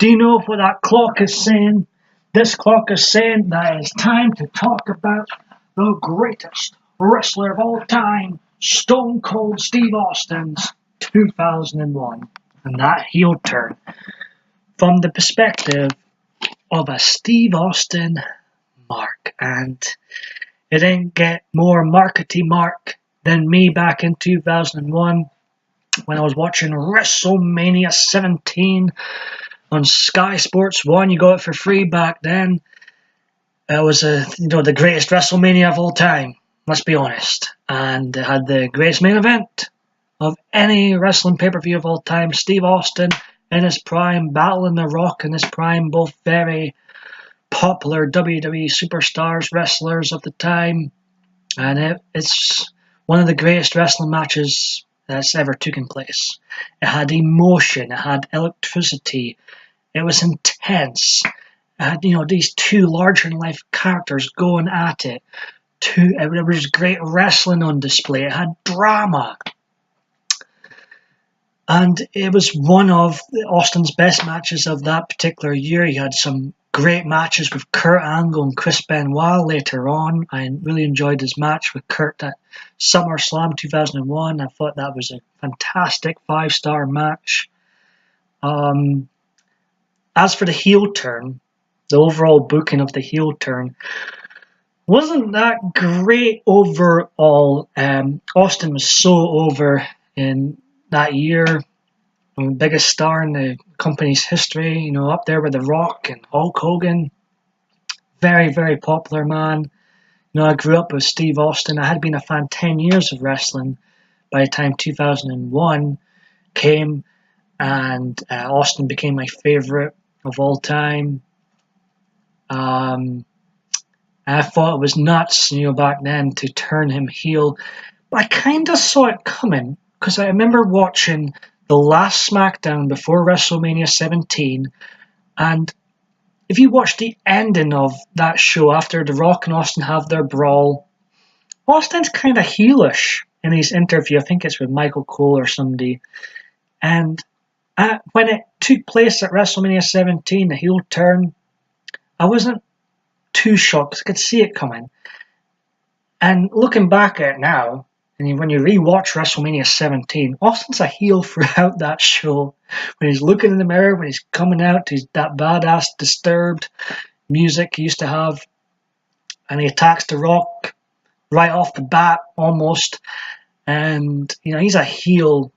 Do you know what that clock is saying? This clock is saying that it's time to talk about the greatest wrestler of all time, Stone Cold Steve Austin's 2001. And that heel turn from the perspective of a Steve Austin mark. And it didn't get more markety mark than me back in 2001 when I was watching WrestleMania 17 on Sky Sports 1. You got it for free back then. It was the greatest WrestleMania of all time, let's be honest. And it had the greatest main event of any wrestling pay-per-view of all time. Steve Austin in his prime, battling The Rock in his prime, both very popular WWE superstars, wrestlers of the time. And it's one of the greatest wrestling matches that's ever taken place. It had emotion, it had electricity, it was intense. It had, these two larger-than-life characters going at it. It was great wrestling on display. It had drama. And it was one of Austin's best matches of that particular year. He had some great matches with Kurt Angle and Chris Benoit later on. I really enjoyed his match with Kurt at SummerSlam 2001. I thought that was a fantastic 5-star match. As for the heel turn, the overall booking of the heel turn wasn't that great overall. Austin was so over in that year. Biggest star in the company's history, up there with The Rock and Hulk Hogan. Very, very popular man. I grew up with Steve Austin. I had been a fan 10 years of wrestling by the time 2001 came, and Austin became my favorite of all time. I thought it was nuts, back then to turn him heel. But I kind of saw it coming, because I remember watching the last SmackDown before WrestleMania 17, and if you watch the ending of that show after The Rock and Austin have their brawl, Austin's kind of heelish in his interview. I think it's with Michael Cole or somebody. And when it took place at WrestleMania 17, the heel turn, I wasn't too shocked. I could see it coming. And looking back at it now, and when you rewatch WrestleMania 17, Austin's a heel throughout that show. When he's looking in the mirror, when he's coming out, he's that badass, disturbed music he used to have. And he attacks The Rock right off the bat, almost. And, he's a heel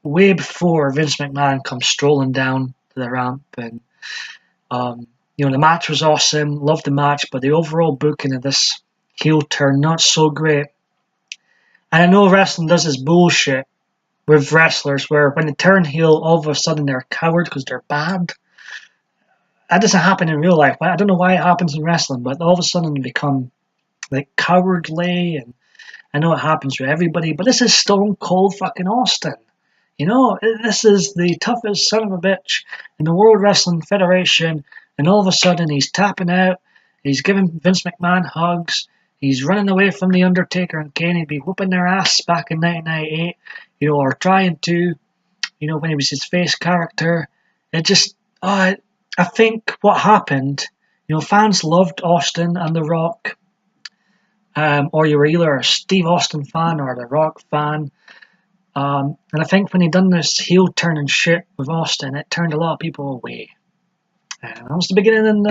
way before Vince McMahon comes strolling down to the ramp. And, the match was awesome. Loved the match. But the overall booking of this heel turn, not so great. And I know wrestling does this bullshit with wrestlers where when they turn heel, all of a sudden they're a coward because they're bad. That doesn't happen in real life. I don't know why it happens in wrestling, but all of a sudden they become like cowardly. And I know it happens with everybody, but this is Stone Cold fucking Austin. This is the toughest son of a bitch in the World Wrestling Federation. And all of a sudden he's tapping out. He's giving Vince McMahon hugs. He's running away from The Undertaker and Kane. He'd be whooping their ass back in 1998, or trying to, when he was his face character. It just, I think what happened, fans loved Austin and The Rock, or you were either a Steve Austin fan or a The Rock fan. And I think when he done this heel turning shit with Austin, it turned a lot of people away. And that was the beginning and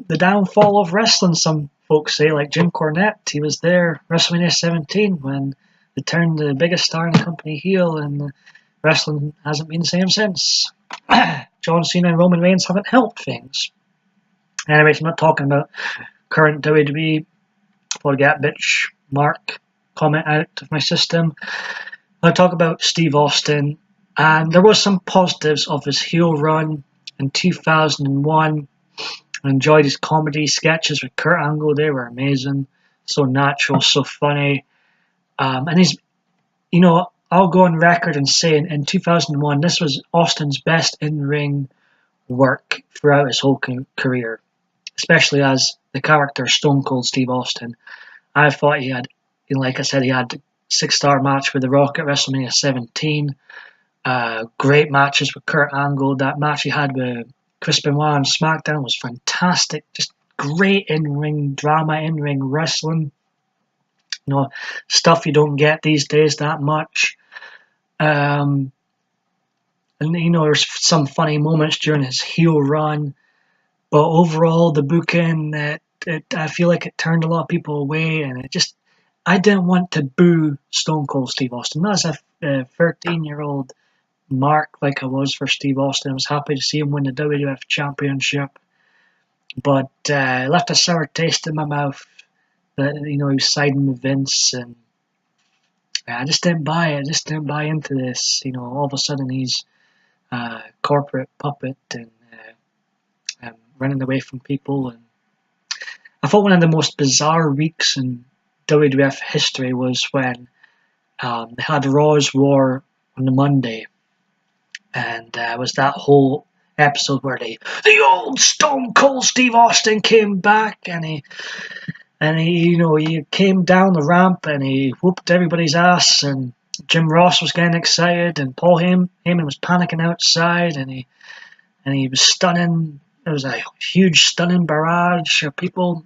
the downfall of wrestling, some folks say, like Jim Cornette. He was there WrestleMania 17 when they turned the biggest star in the company heel, and wrestling hasn't been the same since. John Cena and Roman Reigns haven't helped things. Anyways, I'm not talking about current WWE. Before I get bitch mark comment out of my system, I'll talk about Steve Austin. And there was some positives of his heel run in 2001. I enjoyed his comedy sketches with Kurt Angle. They were amazing. So natural, so funny. And he's, I'll go on record and say in 2001, this was Austin's best in-ring work throughout his whole career, especially as the character Stone Cold Steve Austin. I thought he had, like I said, he had a 6-star match with The Rock at WrestleMania 17. Great matches with Kurt Angle. That match he had with Chris Benoit on SmackDown was fantastic. Just great in-ring drama, in-ring wrestling. Stuff you don't get these days that much. And there's some funny moments during his heel run, but overall the booking, I feel like it turned a lot of people away, and I didn't want to boo Stone Cold Steve Austin. Not as a 13-year-old mark like I was for Steve Austin. I was happy to see him win the WWF Championship, but it left a sour taste in my mouth that he was siding with Vince, and I just didn't buy it. I just didn't buy into this. All of a sudden he's a corporate puppet and running away from people. And I thought one of the most bizarre weeks in WWF history was when they had Raw's War on the Monday, and it was that whole episode where the old Stone Cold Steve Austin came back, and he came down the ramp and he whooped everybody's ass, and Jim Ross was getting excited, and Paul Heyman was panicking outside, and he was stunning. It was a huge stunning barrage of people,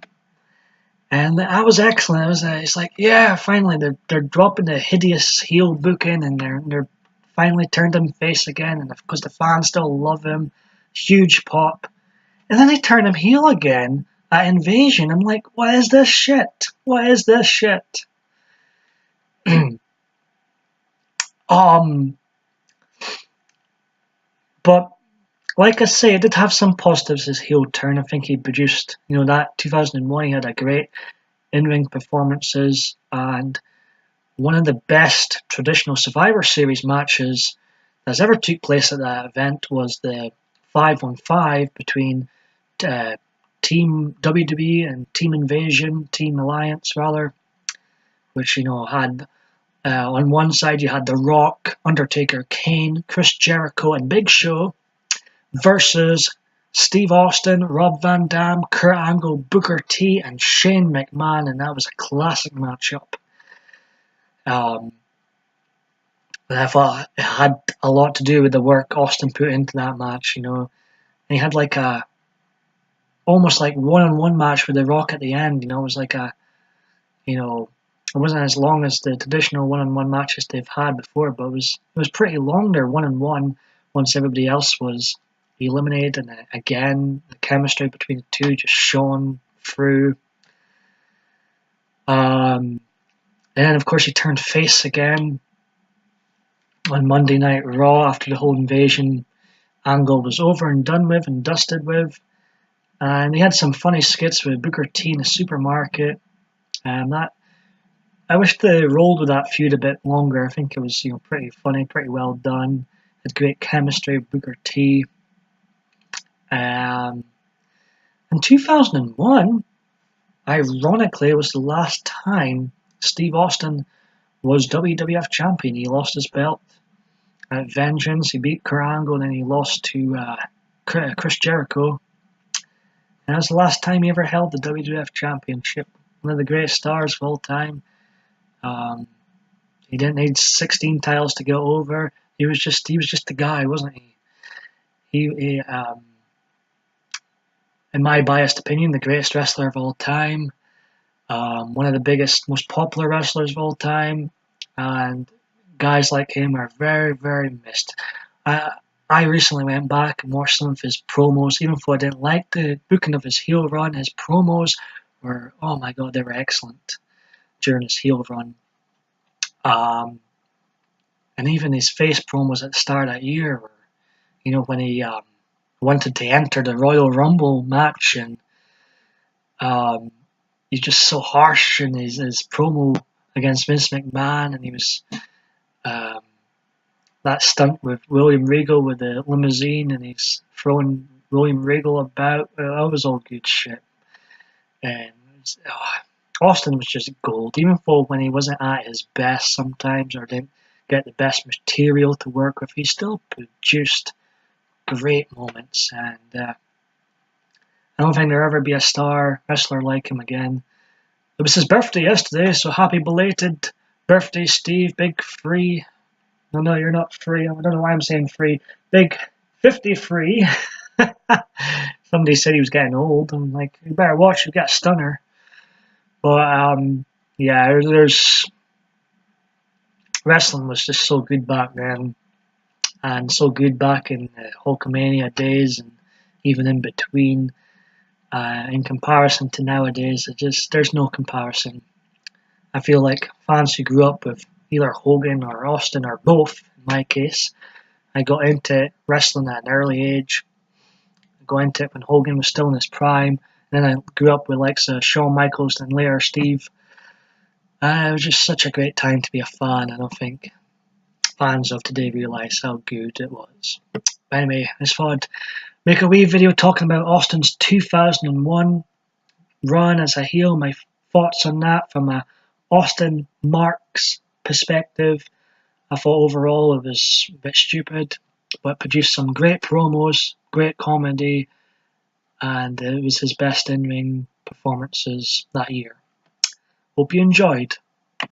and that was excellent. It's like, yeah, finally they're dropping the hideous heel booking, and they're finally turned him face again, and of course the fans still love him. Huge pop, and then they turn him heel again at Invasion. I'm like, what is this shit? What is this shit? But like I say, it did have some positives, his heel turn. I think he produced, that 2001, he had a great in-ring performances, and one of the best traditional Survivor Series matches that's ever took place at that event was the 5-on-5 between Team WWE and Team Invasion, Team Alliance rather, which had on one side you had The Rock, Undertaker, Kane, Chris Jericho, and Big Show versus Steve Austin, Rob Van Dam, Kurt Angle, Booker T, and Shane McMahon, and that was a classic matchup. And I thought it had a lot to do with the work Austin put into that match, And he had like almost like one-on-one match with The Rock at the end, It was like it wasn't as long as the traditional one-on-one matches they've had before, but it was pretty long there, one-on-one, once everybody else was eliminated, and again the chemistry between the two just shone through. And then of course he turned face again on Monday Night Raw after the whole Invasion angle was over and done with and dusted with, and he had some funny skits with Booker T in the supermarket, and that I wish they rolled with that feud a bit longer. I think it was pretty funny, pretty well done. Had great chemistry with Booker T. In 2001, ironically, it was the last time Steve Austin was WWF champion. He lost his belt at Vengeance. He beat Kurt Angle, and then he lost to Chris Jericho. And that was the last time he ever held the WWF championship. One of the greatest stars of all time. He didn't need 16 titles to go over. He was just the guy, wasn't he? He in my biased opinion, the greatest wrestler of all time. One of the biggest, most popular wrestlers of all time. And guys like him are very, very missed. I recently went back and watched some of his promos, even though I didn't like the booking of his heel run. His promos were, oh my god, they were excellent during his heel run. And even his face promos at the start of that year were, when he wanted to enter the Royal Rumble match, and he's just so harsh in his promo against Vince McMahon, and he was that stunt with William Regal with the limousine, and he's throwing William Regal about. That was all good shit. And Austin was just gold, even though when he wasn't at his best sometimes, or didn't get the best material to work with, he still produced great moments. And I don't think there'll ever be a star wrestler like him again. It was his birthday yesterday, so happy belated birthday, Steve. Big 3. No, no, you're not free. I don't know why I'm saying free. Big 50 free. Somebody said he was getting old. I'm like, you better watch, you get a stunner. But yeah, there's wrestling was just so good back then, and so good back in the Hulkamania days, and even in between. In comparison to nowadays, there's no comparison. I feel like fans who grew up with either Hogan or Austin or both, in my case, I got into wrestling at an early age. I got into it when Hogan was still in his prime. Then I grew up with likes of Shawn Michaels and later Steve. It was just such a great time to be a fan. I don't think fans of today realise how good it was. But anyway, I just thought I'd make a wee video talking about Austin's 2001 run as a heel, my thoughts on that from a Austin Marks perspective. I thought overall it was a bit stupid, but produced some great promos, great comedy, and it was his best in-ring performances that year. Hope you enjoyed.